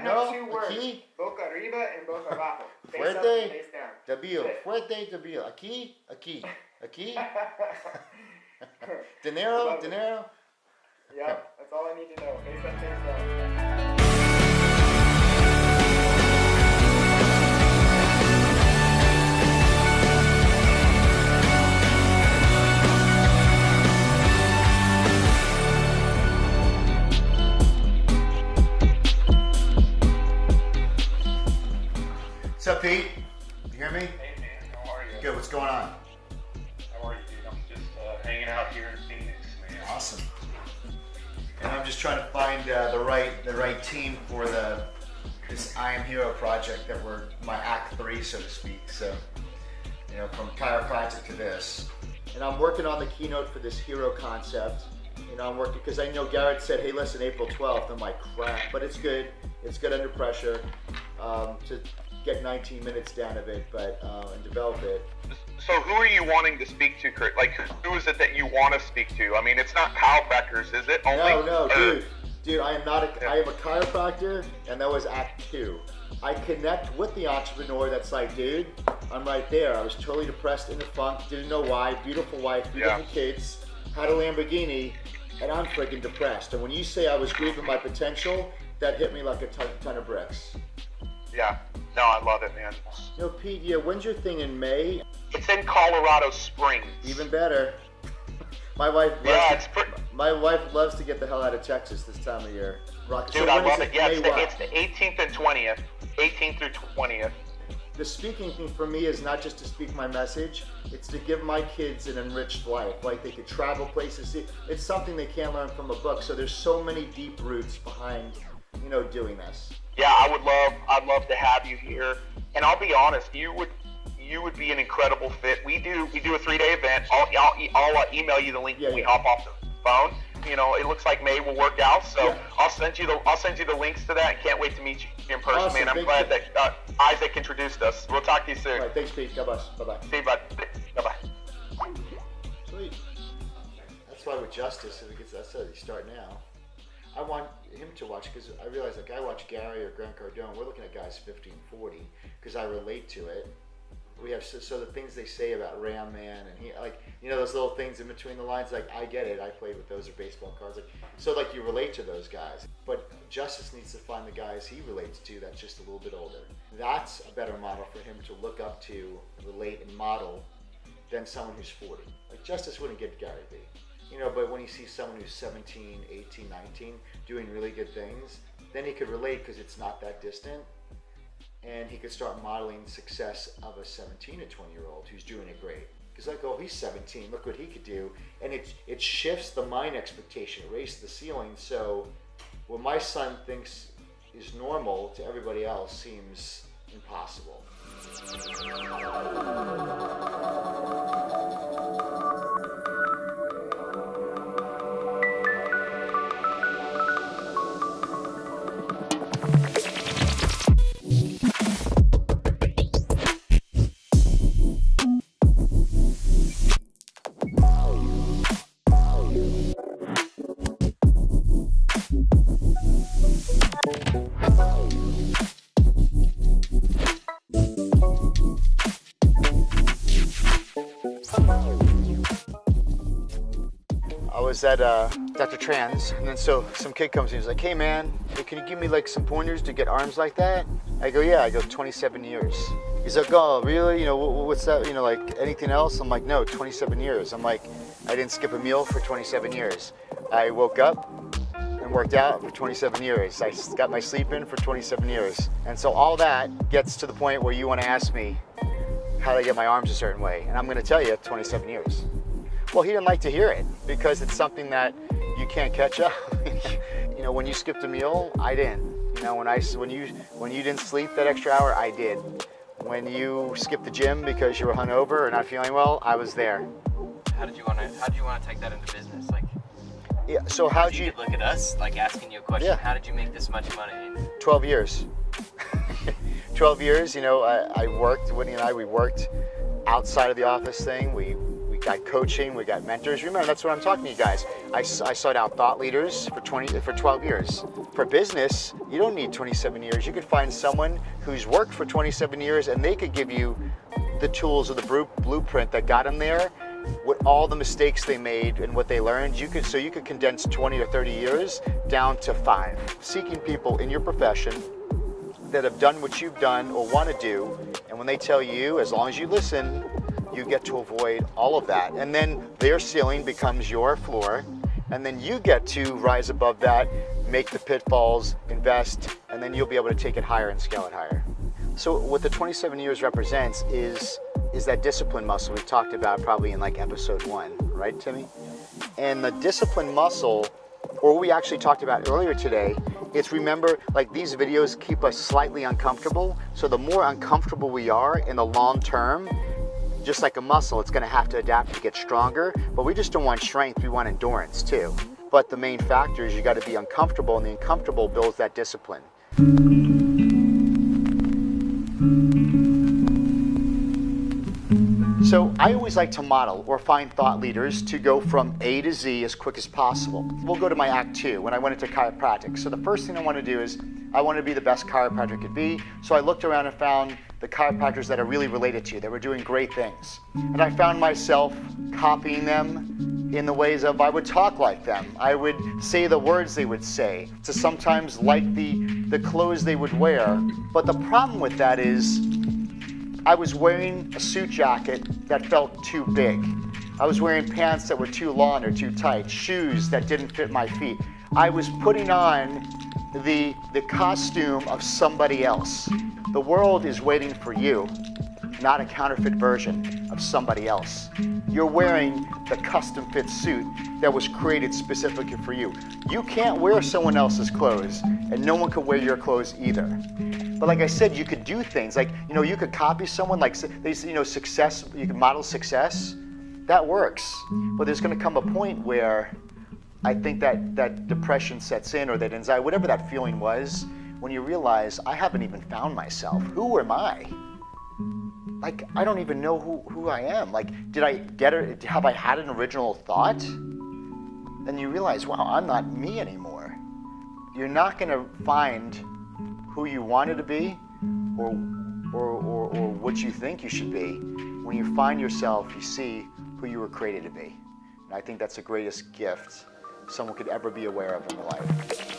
have No, two words. aquí. Boca arriba and boca abajo. Face up and Fuerte, face down. débil. That's it. Fuerte, débil. Aquí, aquí, aquí. Love Dinero, it. dinero. Yep, that's all I need to know. Face up, face down. What's up, Pete? You hear me? Hey man, how are you? Good. What's going on? How are you, dude? I'm just hanging out here in Phoenix, man. Awesome. And I'm just trying to find the right team for this IAmHeroProject that we're my Act 3, so to speak. So, you know, from chiropractic to this. And I'm working on the keynote for this hero concept. You know, I'm working because I know Garrett said, "Hey, listen, April 12th." I'm like, crap, but it's good. It's good under pressure to get 19 minutes down of it, but and develop it. So who are you wanting to speak to, Kurt? Like, who is it that you want to speak to? I mean, it's not chiropractors, is it? Only? No, dude, I am not. I am a chiropractor, and that was Act 2. I connect with the entrepreneur that's like, dude, I'm right there. I was totally depressed in the funk, didn't know why. Beautiful wife, beautiful kids, had a Lamborghini, and I'm freaking depressed. And when you say I was grieving my potential, that hit me like a ton of bricks. Yeah. No, I love it, man. You know, Pete, yeah, when's your thing in May? It's in Colorado Springs. Even better. My wife loves to get the hell out of Texas this time of year. Dude, I love it. Yeah, it's the 18th and 20th. 18th through 20th. The speaking thing for me is not just to speak my message, it's to give my kids an enriched life. Like they could travel places. It's something they can't learn from a book. So there's so many deep roots behind, you know, doing this. Yeah, I'd love to have you here. And I'll be honest, you would be an incredible fit. We do a 3-day event. I'll email you the link when we hop off the phone. You know, it looks like May will work out, so I'll send you the links to that. Can't wait to meet you in person, man. I'm glad that Isaac introduced us. We'll talk to you soon. All right, thanks, Pete. God bless. Bye-bye. See you, bud. Bye-bye. Sweet. That's why with Justice, if it gets that said, you start now. I want him to watch because I realize like I watch Gary or Grant Cardone. We're looking at guys 50 and 40 because I relate to it. We have so the things they say about Ram Man and he like those little things in between the lines. Like I get it. I played with those or baseball cards. Like so like you relate to those guys. But Justice needs to find the guys he relates to that's just a little bit older. That's a better model for him to look up to, relate and model than someone who's 40. Like Justice wouldn't get Gary Vee. You know, but when he sees someone who's 17, 18, 19 doing really good things, then he could relate because it's not that distant. And he could start modeling success of a 17 to 20-year-old who's doing it great. Because like, oh, he's 17, look what he could do. And it shifts the mind expectation, raises the ceiling. So what my son thinks is normal to everybody else seems impossible. I was at Dr. Trans, and then so some kid comes in, he's like, hey man, can you give me like some pointers to get arms like that? I go, yeah. I go, 27 years. He's like, oh, really? You know, what's that? You know, like anything else? I'm like, no, 27 years. I'm like, I didn't skip a meal for 27 years. I woke up and worked out for 27 years. I got my sleep in for 27 years. And so all that gets to the point where you want to ask me how to get my arms a certain way. And I'm going to tell you 27 years. Well, he didn't like to hear it because it's something that you can't catch up. You know, when you skipped a meal, I didn't. You know, when you didn't sleep that extra hour, I did. When you skipped the gym because you were hungover or not feeling well, I was there. How did you want to take that into business? Like, yeah. So how'd you could look at us, like asking you a question? Yeah. How did you make this much money? 12 years. 12 years. You know, I worked. Whitney and I, we worked outside of the office thing. We got coaching, we got mentors. Remember, that's what I'm talking to you guys. I sought out thought leaders for 12 years. For business, you don't need 27 years. You could find someone who's worked for 27 years and they could give you the tools or the blueprint that got them there, with all the mistakes they made and what they learned. You could condense 20 or 30 years down to 5. Seeking people in your profession that have done what you've done or want to do, and when they tell you, as long as you listen, you get to avoid all of that. And then their ceiling becomes your floor, and then you get to rise above that, make the pitfalls, invest, and then you'll be able to take it higher and scale it higher. So what the 27 years represents is that discipline muscle we talked about probably in like episode 1, right, Timmy? And the discipline muscle, or we actually talked about earlier today, it's, remember, like these videos keep us slightly uncomfortable. So the more uncomfortable we are in the long term, just like a muscle, it's going to have to adapt to get stronger. But we just don't want strength, we want endurance too. But the main factor is you got to be uncomfortable, and the uncomfortable builds that discipline. So I always like to model or find thought leaders to go from A to Z as quick as possible. We'll go to my act 2 when I went into chiropractic. So the first thing I want to do is I want to be the best chiropractor I could be. So I looked around and found the chiropractors that are really related to you, that were doing great things. And I found myself copying them in the ways of I would talk like them. I would say the words they would say, to sometimes like the clothes they would wear. But the problem with that is I was wearing a suit jacket that felt too big. I was wearing pants that were too long or too tight, shoes that didn't fit my feet. I was putting on the costume of somebody else. The world is waiting for you, not a counterfeit version of somebody else. You're wearing the custom fit suit that was created specifically for you. You can't wear someone else's clothes, and no one can wear your clothes either. But like I said, you could do things like, you could copy someone, like they say, success, you can model success. That works. But there's going to come a point where I think that depression sets in, or that anxiety, whatever that feeling was, when you realize I haven't even found myself. Who am I? Like, I don't even know who I am. Like, have I had an original thought? Then you realize, wow, I'm not me anymore. You're not going to find who you wanted to be or what you think you should be. When you find yourself, you see who you were created to be. And I think that's the greatest gift someone could ever be aware of in life.